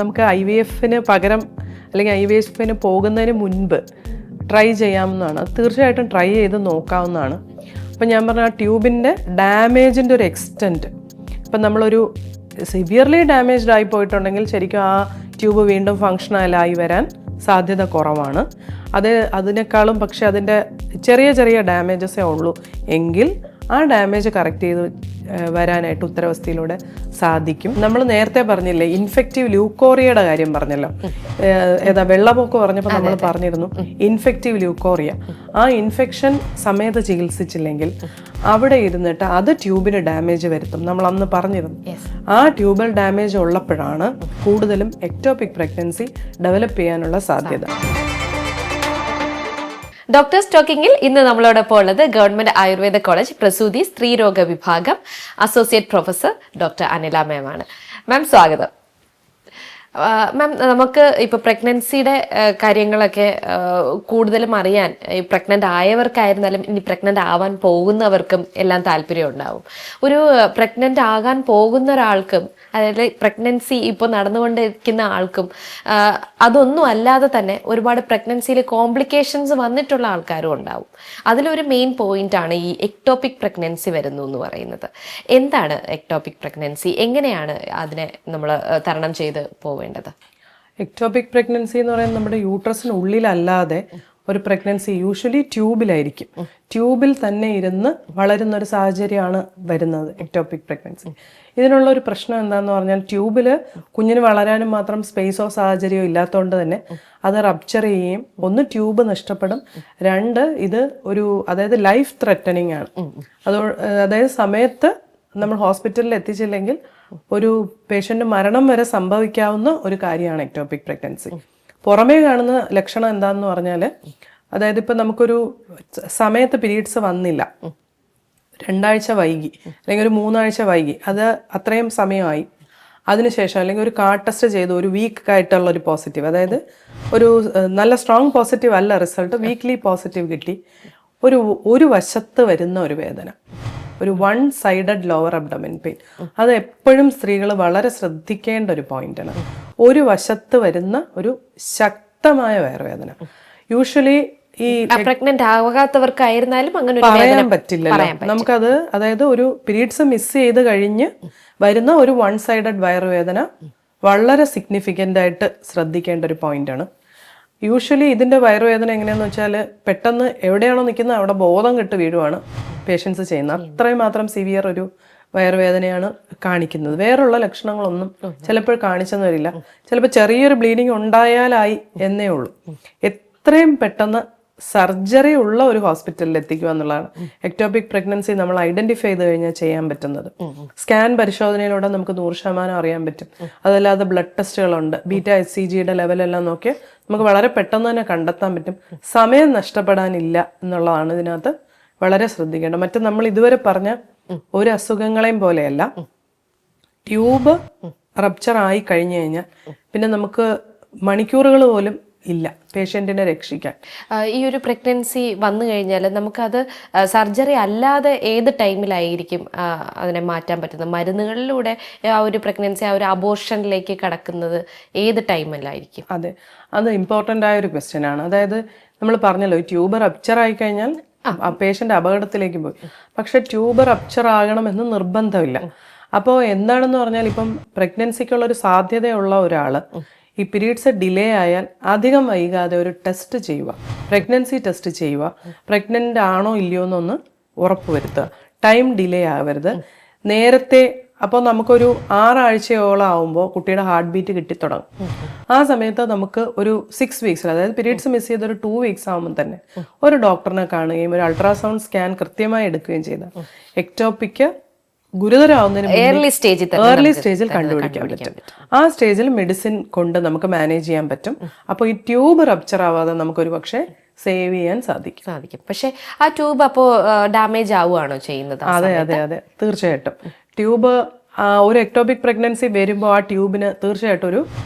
നമുക്ക് IVF-ന് പകരം അല്ലെങ്കിൽ IVF-ന് പോകുന്നതിന് മുൻപ് ട്രൈ ചെയ്യാവുന്നതാണ്. തീർച്ചയായിട്ടും ട്രൈ ചെയ്ത് നോക്കാവുന്നതാണ്. അപ്പം ഞാൻ പറഞ്ഞ ആ ട്യൂബിൻ്റെ ഡാമേജിൻ്റെ ഒരു എക്സ്റ്റെൻറ്റ്, ഇപ്പം നമ്മളൊരു സിവിയർലി ഡാമേജ്ഡ് ആയി പോയിട്ടുണ്ടെങ്കിൽ ശരിക്കും ആ ട്യൂബ് വീണ്ടും ഫങ്ഷണലായി വരാൻ സാധ്യത കുറവാണ്. അതിനേക്കാളും പക്ഷെ അതിൻ്റെ ചെറിയ ചെറിയ ഡാമേജസേ ഉള്ളൂ എങ്കിൽ ആ ഡാമേജ് കറക്റ്റ് ചെയ്ത് വരാനായിട്ട് ഉത്തരവസ്ഥയിലൂടെ സാധിക്കും. നമ്മൾ നേരത്തെ പറഞ്ഞില്ലേ ഇൻഫെക്റ്റീവ് ല്യൂക്കോറിയയുടെ കാര്യം പറഞ്ഞല്ലോ, വെള്ളപ്പൊക്ക് പറഞ്ഞപ്പോൾ നമ്മൾ പറഞ്ഞിരുന്നു ഇൻഫെക്റ്റീവ് ല്യൂക്കോറിയ. ആ ഇൻഫെക്ഷൻ സമയത്ത് ചികിത്സിച്ചില്ലെങ്കിൽ അവിടെ ഇരുന്നിട്ട് അത് ട്യൂബിന് ഡാമേജ് വരുത്തും. നമ്മൾ അന്ന് പറഞ്ഞിരുന്നു ആ ട്യൂബൽ ഡാമേജ് ഉള്ളപ്പോഴാണ് കൂടുതലും എക്ടോപിക് പ്രഗ്നൻസി ഡെവലപ്പ് ചെയ്യാനുള്ള സാധ്യത. ഡോക്ടേഴ്സ് ടോക്കിങ്ങിൽ ഇന്ന് നമ്മളോടൊപ്പം ഉള്ളത് ഗവൺമെന്റ് ആയുർവേദ കോളേജ് പ്രസൂതി സ്ത്രീരോഗ വിഭാഗം അസോസിയേറ്റ് പ്രൊഫസർ ഡോക്ടർ അനില മാം ആണ്. മാം സ്വാഗതം. മാം, നമുക്ക് ഇപ്പോൾ പ്രഗ്നൻസിയുടെ കാര്യങ്ങളൊക്കെ കൂടുതലും അറിയാൻ ഈ പ്രഗ്നൻ്റ് ആയവർക്കായിരുന്നാലും ഇനി പ്രഗ്നൻ്റ് ആവാൻ പോകുന്നവർക്കും എല്ലാം താല്പര്യം ഉണ്ടാവും. ഒരു പ്രഗ്നൻ്റ് ആകാൻ പോകുന്ന ഒരാൾക്കും അതായത് പ്രഗ്നൻസി ഇപ്പോൾ നടന്നുകൊണ്ടിരിക്കുന്ന ആൾക്കും അതൊന്നും അല്ലാതെ തന്നെ ഒരുപാട് പ്രഗ്നൻസിയിൽ കോംപ്ലിക്കേഷൻസ് വന്നിട്ടുള്ള ആൾക്കാരും ഉണ്ടാവും. അതിലൊരു മെയിൻ പോയിന്റാണ് ഈ എക്ടോപിക് പ്രഗ്നൻസി വരുന്നു എന്ന് പറയുന്നത്. എന്താണ് എക്ടോപിക് പ്രഗ്നൻസി? എങ്ങനെയാണ് അതിനെ നമ്മൾ തരണം ചെയ്ത് പോവേണ്ടത്? എക്ടോപിക് പ്രഗ്നൻസി എന്ന് പറയുന്നത് നമ്മുടെ യൂട്രസിനുള്ളിലല്ലാതെ ഒരു പ്രഗ്നൻസി യൂഷ്വലി ട്യൂബിലായിരിക്കും. ട്യൂബിൽ തന്നെ ഇരുന്ന് വളരുന്ന ഒരു സാഹചര്യമാണ് വരുന്നത് എക്ടോപിക് പ്രഗ്നൻസി. ഇതിനുള്ള ഒരു പ്രശ്നം എന്താണെന്ന് പറഞ്ഞാൽ ട്യൂബിൽ കുഞ്ഞിന് വളരാനും മാത്രം സ്പേസോ സാഹചര്യമോ ഇല്ലാത്തതുകൊണ്ട് തന്നെ അത് റപ്ചർ ചെയ്യുകയും ഒന്ന് ട്യൂബ് നഷ്ടപ്പെടും, രണ്ട് ഇത് അതായത് ലൈഫ് ത്രെറ്റനിങ് ആണ്. അതായത് സമയത്ത് നമ്മൾ ഹോസ്പിറ്റലിൽ എത്തിച്ചില്ലെങ്കിൽ ഒരു പേഷ്യൻ്റ് മരണം വരെ സംഭവിക്കാവുന്ന ഒരു കാര്യമാണ് എക്ടോപിക് പ്രഗ്നൻസി. പുറമേ കാണുന്ന ലക്ഷണം എന്താണെന്ന് പറഞ്ഞാൽ അതായത് ഇപ്പം നമുക്കൊരു സമയത്ത് പീരീഡ്സ് വന്നില്ല, 2 ആഴ്ച വൈകി അല്ലെങ്കിൽ ഒരു 3 ആഴ്ച വൈകി, അത് അത്രയും സമയമായി, അതിനുശേഷം അല്ലെങ്കിൽ ഒരു കാർഡ് ടെസ്റ്റ് ചെയ്തു ഒരു വീക്ക് ആയിട്ടുള്ള ഒരു പോസിറ്റീവ്, അതായത് ഒരു നല്ല സ്ട്രോങ് പോസിറ്റീവ് അല്ല റിസൾട്ട്, വീക്ക്ലി പോസിറ്റീവ് കിട്ടി, ഒരു വശത്ത് വരുന്ന ഒരു വേദന, ഒരു 1 സൈഡഡ് ലോവർ അബ്ഡോമിൻ പെയിൻ, അത് എപ്പോഴും സ്ത്രീകൾ വളരെ ശ്രദ്ധിക്കേണ്ട ഒരു പോയിന്റാണ്. ഒരു വശത്ത് വരുന്ന ഒരു ശക്തമായ വയറുവേദന. യൂഷ്വലി ഈ പ്രഗ്നന്റ് ആകാത്തവർക്കായിരുന്നാലും അങ്ങനെ പറയാൻ പറ്റില്ലല്ലോ നമുക്കത്. അതായത് ഒരു പീരീഡ്സ് മിസ് ചെയ്ത് കഴിഞ്ഞ് വരുന്ന ഒരു 1 സൈഡഡ് വയറുവേദന വളരെ സിഗ്നിഫിക്കൻ്റ് ആയിട്ട് ശ്രദ്ധിക്കേണ്ട ഒരു പോയിന്റാണ്. യൂഷ്വലി ഇതിൻ്റെ വയറുവേദന എങ്ങനെയാണെന്ന് വെച്ചാൽ പെട്ടെന്ന് എവിടെയാണോ നിൽക്കുന്നത് അവിടെ ബോധം കെട്ട് വീഴുവാണ് പേഷ്യൻസ് ചെയ്യുന്നത്. അത്രയും മാത്രം സിവിയർ ഒരു വയറുവേദനയാണ് കാണിക്കുന്നത്. വേറുള്ള ലക്ഷണങ്ങളൊന്നും ചിലപ്പോൾ കാണിച്ചെന്ന് വരില്ല. ചിലപ്പോൾ ചെറിയൊരു ബ്ലീഡിങ് ഉണ്ടായാലായി എന്നേ ഉള്ളൂ. എത്രയും പെട്ടെന്ന് സർജറി ഉള്ള ഒരു ഹോസ്പിറ്റലിൽ എത്തിക്കുക എന്നുള്ളതാണ് എക്ടോപിക് പ്രഗ്നൻസി നമ്മൾ ഐഡന്റിഫൈ ചെയ്ത് കഴിഞ്ഞാൽ ചെയ്യാൻ പറ്റുന്നത്. സ്കാൻ പരിശോധനയിലൂടെ നമുക്ക് 100% അറിയാൻ പറ്റും. അതല്ലാതെ ബ്ലഡ് ടെസ്റ്റുകളുണ്ട്, beta-HCGയുടെ ലെവലെല്ലാം നോക്കി നമുക്ക് വളരെ പെട്ടെന്ന് തന്നെ കണ്ടെത്താൻ പറ്റും. സമയം നഷ്ടപ്പെടാനില്ല എന്നുള്ളതാണ് ഇതിനകത്ത് വളരെ ശ്രദ്ധിക്കേണ്ടത്. മറ്റു നമ്മൾ ഇതുവരെ പറഞ്ഞ ഒരു അസുഖങ്ങളെയും പോലെയല്ല, ട്യൂബ് റപ്ചർ ആയി കഴിഞ്ഞു കഴിഞ്ഞാൽ പിന്നെ നമുക്ക് മണിക്കൂറുകൾ പോലും ഇല്ല പേഷ്യൻറ്റിനെ രക്ഷിക്കാൻ. ഈ ഒരു പ്രഗ്നൻസി വന്നു കഴിഞ്ഞാൽ നമുക്കത് സർജറി അല്ലാതെ ഏത് ടൈമിലായിരിക്കും അതിനെ മാറ്റാൻ പറ്റുന്നത്? മരുന്നുകളിലൂടെ ആ ഒരു പ്രഗ്നൻസി ആ ഒരു അബോർഷനിലേക്ക് കടക്കുന്നത് ഏത് ടൈമിലായിരിക്കും? അതെ, അത് ഇമ്പോർട്ടൻ്റ് ആയ ഒരു ക്വസ്റ്റ്യൻ ആണ്. അതായത് നമ്മൾ പറഞ്ഞല്ലോ ട്യൂബ് റപ്ചർ ആയി കഴിഞ്ഞാൽ പേഷ്യൻ്റ് അപകടത്തിലേക്ക് പോയി. പക്ഷെ ട്യൂബ് റപ്ചർ ആകണമെന്ന് നിർബന്ധമില്ല. അപ്പോൾ എന്താണെന്ന് പറഞ്ഞാൽ ഇപ്പം പ്രഗ്നൻസിക്കുള്ളൊരു സാധ്യതയുള്ള ഒരാൾ ഈ പീരീഡ്സ് ഡിലേ ആയാൽ അധികം വൈകാതെ ഒരു ടെസ്റ്റ് ചെയ്യുക, പ്രഗ്നൻസി ടെസ്റ്റ് ചെയ്യുക. പ്രഗ്നൻ്റ് ആണോ ഇല്ലയോ എന്നൊന്ന് ഉറപ്പ് വരുത്തുക. ടൈം ഡിലേ ആവരുത്. നേരത്തെ അപ്പോൾ നമുക്കൊരു 6 ആഴ്ചയോളം ആവുമ്പോൾ കുട്ടിയുടെ ഹാർട്ട് ബീറ്റ് കിട്ടിത്തുടങ്ങും. ആ സമയത്ത് നമുക്ക് ഒരു 6 വീക്സിൽ, അതായത് പീരീഡ്സ് മിസ് ചെയ്തൊരു 2 വീക്സ് ആകുമ്പോൾ തന്നെ ഒരു ഡോക്ടറിനെ കാണുകയും ഒരു അൾട്രാസൗണ്ട് സ്കാൻ കൃത്യമായി എടുക്കുകയും ചെയ്താൽ എക്ടോപിക്ക് ഗുരുതരമാവുന്നതിന് ഏർലി സ്റ്റേജിൽ കണ്ടുപിടിക്കാൻ പറ്റും. ആ സ്റ്റേജിൽ മെഡിസിൻ കൊണ്ട് നമുക്ക് മാനേജ് ചെയ്യാൻ പറ്റും. അപ്പോൾ ഈ ട്യൂബ് റപ്ചർ ആവാതെ നമുക്കൊരു പക്ഷേ സേവ് ചെയ്യാൻ സാധിക്കും. പക്ഷെ ആ ട്യൂബ് അപ്പോൾ ഡാമേജ് ആവുകയാണോ ചെയ്യുന്നത്? അതെ തീർച്ചയായിട്ടും. ട്യൂബ് ഒരു എക്ടോപിക് പ്രഗ്നൻസി വരുമ്പോൾ ആ ട്യൂബിന് തീർച്ചയായിട്ടും ഒരു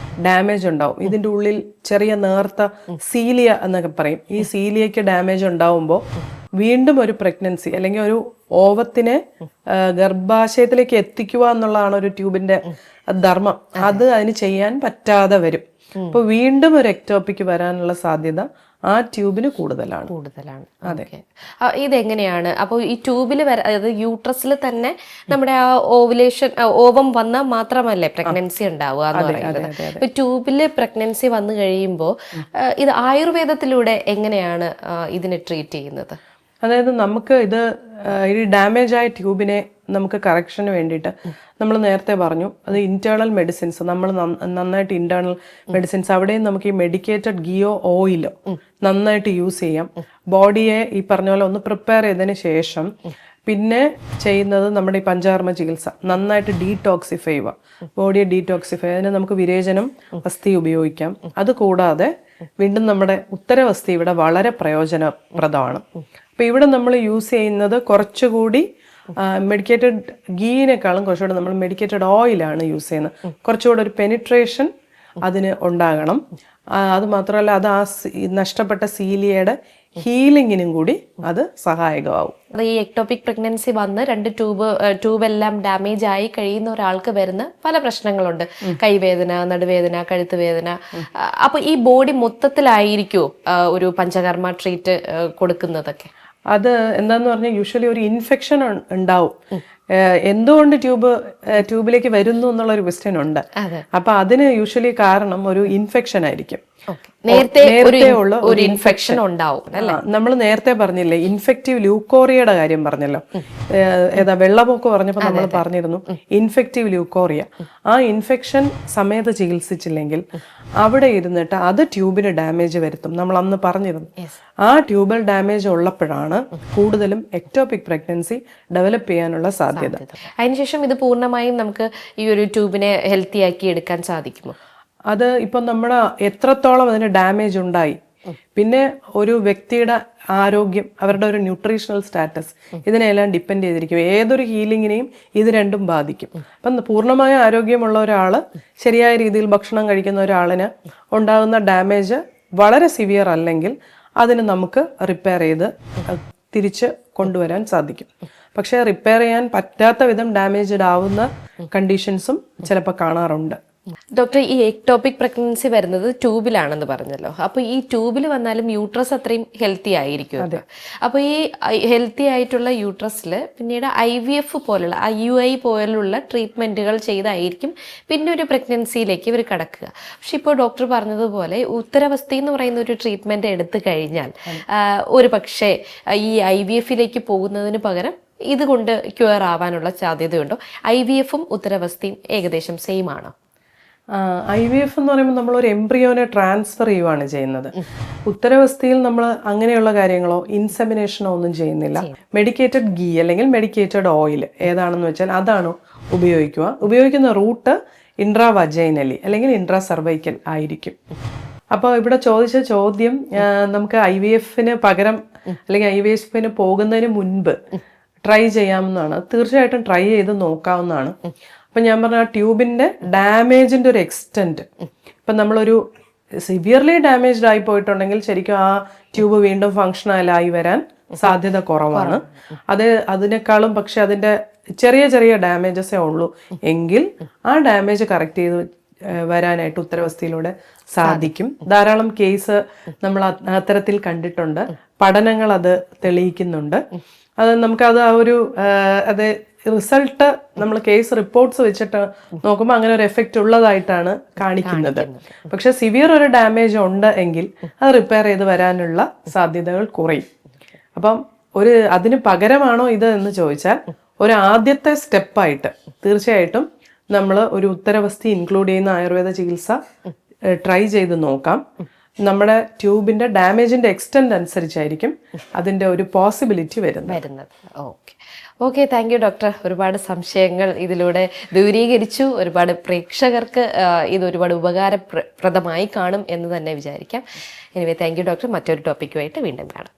ഡാമേജ് ഉണ്ടാവും. ഇതിൻ്റെ ഉള്ളിൽ ചെറിയ നേർത്ത സീലിയ എന്നൊക്കെ പറയും. ഈ സീലിയയ്ക്ക് ഡാമേജ് ഉണ്ടാവുമ്പോൾ വീണ്ടും ഒരു പ്രഗ്നൻസി അല്ലെങ്കിൽ ഒരു ഓവത്തിനെ ഗർഭാശയത്തിലേക്ക് എത്തിക്കുക എന്നുള്ളതാണ് ഒരു ട്യൂബിൻ്റെ ധർമ്മം അത് അതിന് ചെയ്യാൻ പറ്റാതെ വരും. അപ്പൊ വീണ്ടും ഒരു എക്ടോപ്പിക് വരാനുള്ള സാധ്യത ആ ട്യൂബിന് കൂടുതലാണ്. അതെ. ഇതെങ്ങനെയാണ് അപ്പോൾ ഈ ട്യൂബിൽ അതായത് യൂട്രസിൽ തന്നെ നമ്മുടെ ആ ഓവം വന്നാൽ മാത്രമല്ലേ പ്രഗ്നൻസി ഉണ്ടാവുക എന്ന് പറയുന്നത്. ഇപ്പൊ ട്യൂബില് പ്രഗ്നൻസി വന്നു കഴിയുമ്പോൾ ഇത് ആയുർവേദത്തിലൂടെ എങ്ങനെയാണ് ഇതിനെ ട്രീറ്റ് ചെയ്യുന്നത്? അതായത് നമുക്ക് ഈ ഡാമേജ് ആയ ട്യൂബിനെ നമുക്ക് കറക്ഷന് വേണ്ടിയിട്ട് നമ്മൾ നേരത്തെ പറഞ്ഞു അത് ഇന്റേണൽ മെഡിസിൻസ് നമ്മൾ നന്നായിട്ട് ഇന്റേണൽ മെഡിസിൻസ് അവിടെയും നമുക്ക് ഈ മെഡിക്കേറ്റഡ് ഗിയോ ഓയിലോ നന്നായിട്ട് യൂസ് ചെയ്യാം. ബോഡിയെ ഈ പറഞ്ഞ പോലെ ഒന്ന് പ്രിപ്പയർ ചെയ്തതിന് ശേഷം പിന്നെ ചെയ്യുന്നത് നമ്മുടെ ഈ പഞ്ചകർമ്മ ചികിത്സ നന്നായിട്ട് ഡീടോക്സിഫൈ ചെയ്യുക, ബോഡിയെ ഡീടോക്സിഫൈ. അതിന് നമുക്ക് വിരേചനം അസ്ഥി ഉപയോഗിക്കാം. അത് കൂടാതെ വീണ്ടും നമ്മുടെ ഉത്തരവസ്ഥി ഇവിടെ വളരെ പ്രയോജനപ്രദമാണ്. അപ്പൊ ഇവിടെ നമ്മൾ യൂസ് ചെയ്യുന്നത് കുറച്ചുകൂടി മെഡിക്കേറ്റഡ് ഗീനേക്കാളും കുറച്ചുകൂടെ നമ്മൾ മെഡിക്കേറ്റഡ് ഓയിലാണ് യൂസ് ചെയ്യുന്നത്. കുറച്ചുകൂടെ ഒരു പെനിട്രേഷൻ അതിന് ഉണ്ടാകണം. അത് മാത്രമല്ല അത് നഷ്ടപ്പെട്ട സീലിയയുടെ ഹീലിങ്ങിനും കൂടി അത് സഹായകമാവും. ഈ എക്ടോപിക് പ്രഗ്നൻസി വന്ന് 2 ട്യൂബെല്ലാം ഡാമേജ് ആയി കഴിയുന്ന ഒരാൾക്ക് വരുന്ന പല പ്രശ്നങ്ങളുണ്ട്. കൈവേദന, നടുവേദന, കഴുത്ത് വേദന. അപ്പൊ ഈ ബോഡി മൊത്തത്തിലായിരിക്കുമോ ഒരു പഞ്ചകർമ്മ ട്രീറ്റ് കൊടുക്കുന്നതൊക്കെ? അത് എന്താന്ന് പറഞ്ഞാൽ യൂഷ്വലി ഒരു ഇൻഫെക്ഷൻ ഉണ്ടാവും. എന്തുകൊണ്ട് ട്യൂബിലേക്ക് വരുന്നു എന്നുള്ളൊരു ക്വസ്റ്റ്യൻ ഉണ്ട്. അപ്പൊ അതിന് യൂഷ്വലി കാരണം ഒരു ഇൻഫെക്ഷൻ ആയിരിക്കും. നേരത്തെ ഉള്ള ഒരു ഇൻഫെക്ഷൻ ഉണ്ടാവും. നമ്മൾ നേരത്തെ പറഞ്ഞില്ലേ ഇൻഫെക്റ്റീവ് ല്യൂക്കോറിയയുടെ കാര്യം പറഞ്ഞല്ലോ. വെള്ളപ്പൊക്കം പറഞ്ഞപ്പോൾ നമ്മൾ പറഞ്ഞിരുന്നു ഇൻഫെക്റ്റീവ് ല്യൂക്കോറിയ. ആ ഇൻഫെക്ഷൻ സമയത്ത് ചികിത്സിച്ചില്ലെങ്കിൽ അവിടെ ഇരുന്നിട്ട് അത് ട്യൂബിന് ഡാമേജ് വരുത്തും. നമ്മൾ അന്ന് പറഞ്ഞിരുന്നു. ആ ട്യൂബൽ ഡാമേജ് ഉള്ളപ്പോഴാണ് കൂടുതലും എക്ടോപിക് പ്രഗ്നൻസി ഡെവലപ്പ് ചെയ്യാനുള്ള സാധ്യത. അതിനുശേഷം ഇത് പൂർണ്ണമായും നമുക്ക് ഈ ഒരു ട്യൂബിനെ ഹെൽത്തി ആക്കി എടുക്കാൻ സാധിക്കുമോ? അത് ഇപ്പം നമ്മുടെ എത്രത്തോളം അതിന് ഡാമേജ് ഉണ്ടായി, പിന്നെ ഒരു വ്യക്തിയുടെ ആരോഗ്യം, അവരുടെ ഒരു ന്യൂട്രീഷണൽ സ്റ്റാറ്റസ്, ഇതിനെല്ലാം ഡിപ്പെൻഡ് ചെയ്തിരിക്കും. ഏതൊരു ഹീലിങ്ങിനെയും ഇത് രണ്ടും ബാധിക്കും. അപ്പം പൂർണ്ണമായ ആരോഗ്യമുള്ള ഒരാൾ ശരിയായ രീതിയിൽ ഭക്ഷണം കഴിക്കുന്ന ഒരാളിന് ഉണ്ടാകുന്ന ഡാമേജ് വളരെ സിവിയർ അല്ലെങ്കിൽ അതിന് നമുക്ക് റിപ്പയർ ചെയ്ത് തിരിച്ച് കൊണ്ടുവരാൻ സാധിക്കും. പക്ഷേ റിപ്പയർ ചെയ്യാൻ പറ്റാത്ത വിധം ഡാമേജ്ഡ് ആവുന്ന കണ്ടീഷൻസും ചിലപ്പോൾ കാണാറുണ്ട്. ഡോക്ടർ, ഈ എക്ടോപിക് പ്രഗ്നൻസി വരുന്നത് ട്യൂബിലാണെന്ന് പറഞ്ഞല്ലോ. അപ്പൊ ഈ ട്യൂബിൽ വന്നാലും യൂട്രസ് അത്രയും ഹെൽത്തി ആയിരിക്കും. അപ്പൊ ഈ ഹെൽത്തി ആയിട്ടുള്ള യൂട്രസിൽ പിന്നീട് IVF പോലുള്ള IUI പോലുള്ള ട്രീറ്റ്മെന്റുകൾ ചെയ്തായിരിക്കും പിന്നെ ഒരു പ്രഗ്നൻസിയിലേക്ക് ഇവർ കടക്കുക. പക്ഷെ ഇപ്പോൾ ഡോക്ടർ പറഞ്ഞതുപോലെ ഉത്തരവസ്ഥ എന്ന് പറയുന്ന ഒരു ട്രീറ്റ്മെന്റ് എടുത്തു കഴിഞ്ഞാൽ ഒരു പക്ഷേ ഈ IVF-ലേക്ക് പോകുന്നതിന് പകരം ഇതുകൊണ്ട് ക്യൂർ ആവാനുള്ള സാധ്യതയുണ്ടോ? IVF-ഉം ഉത്തരവസ്ഥയും ഏകദേശം സെയിം ആണോ? IVF എന്ന് പറയുമ്പോൾ നമ്മളൊരു എംബ്രിയോനെ ട്രാൻസ്ഫർ ചെയ്യുവാണ് ചെയ്യുന്നത്. ഉത്തരവസ്ഥയിൽ നമ്മൾ അങ്ങനെയുള്ള കാര്യങ്ങളോ ഇൻസെമിനേഷനോ ഒന്നും ചെയ്യുന്നില്ല. മെഡിക്കേറ്റഡ് ഗീ അല്ലെങ്കിൽ മെഡിക്കേറ്റഡ് ഓയിൽ ഏതാണെന്ന് വെച്ചാൽ അതാണ് ഉപയോഗിക്കുന്ന റൂട്ട് ഇൻട്രാവജൈനലി അല്ലെങ്കിൽ ഇൻട്രാ സർവൈക്കൽ ആയിരിക്കും. അപ്പോൾ ഇവിടെ ചോദിച്ച ചോദ്യം നമുക്ക് IVF-ന് പകരം അല്ലെങ്കിൽ IVF-ന് പോകുന്നതിന് മുൻപ് ട്രൈ ചെയ്യാവുന്നതാണ്. തീർച്ചയായിട്ടും ട്രൈ ചെയ്ത് നോക്കാവുന്നതാണ്. അപ്പം ഞാൻ പറഞ്ഞ ട്യൂബിൻ്റെ ഡാമേജിൻ്റെ ഒരു എക്സ്റ്റെൻറ്റ്, ഇപ്പം നമ്മളൊരു സിവിയർലി ഡാമേജ്ഡ് ആയി പോയിട്ടുണ്ടെങ്കിൽ ശരിക്കും ആ ട്യൂബ് വീണ്ടും ഫങ്ഷണലായി വരാൻ സാധ്യത കുറവാണ്. അതിനേക്കാളും പക്ഷെ അതിൻ്റെ ചെറിയ ചെറിയ ഡാമേജസേ ഉള്ളൂ എങ്കിൽ ആ ഡാമേജ് കറക്റ്റ് ചെയ്ത് വരാനായിട്ട് ഉത്തരവസ്ഥയിലൂടെ സാധിക്കും. ധാരാളം കേസ് നമ്മൾ അത്തരത്തിൽ കണ്ടിട്ടുണ്ട്. പഠനങ്ങൾ അത് തെളിയിക്കുന്നുണ്ട്. അത് നമുക്കത് ആ ഒരു റിസൾട്ട് നമ്മൾ കേസ് റിപ്പോർട്ട്സ് വെച്ചിട്ട് നോക്കുമ്പോൾ അങ്ങനെ ഒരു എഫക്റ്റ് ഉള്ളതായിട്ടാണ് കാണിക്കുന്നത്. പക്ഷെ സിവിയർ ഒരു ഡാമേജ് ഉണ്ട് എങ്കിൽ അത് റിപ്പയർ ചെയ്ത് വരാനുള്ള സാധ്യതകൾ കുറയും. അപ്പം അതിന് പകരമാണോ ഇത് എന്ന് ചോദിച്ചാൽ ഒരു ആദ്യത്തെ സ്റ്റെപ്പായിട്ട് തീർച്ചയായിട്ടും നമ്മൾ ഒരു ഉത്തരവസ്ഥ ഇൻക്ലൂഡ് ചെയ്യുന്ന ആയുർവേദ ചികിത്സ ട്രൈ ചെയ്ത് നോക്കാം. നമ്മുടെ ട്യൂബിന്റെ ഡാമേജിന്റെ എക്സ്റ്റെന്റ് അനുസരിച്ചായിരിക്കും അതിന്റെ ഒരു പോസിബിലിറ്റി വരുന്നത്. Okay, thank you doctor. ഒരുപാട് സംശയങ്ങൾ ഇതിലൂടെ ദൂരീകരിച്ചു. ഒരുപാട് പ്രേക്ഷകർക്ക് ഇത് ഒരുപാട് ഉപകാരപ്രദമായി കാണും എന്ന് തന്നെ വിചാരിക്കാം. Anyway, thank you doctor. മറ്റൊരു ടോപ്പിക്കുമായിട്ട് വീണ്ടും കാണാം.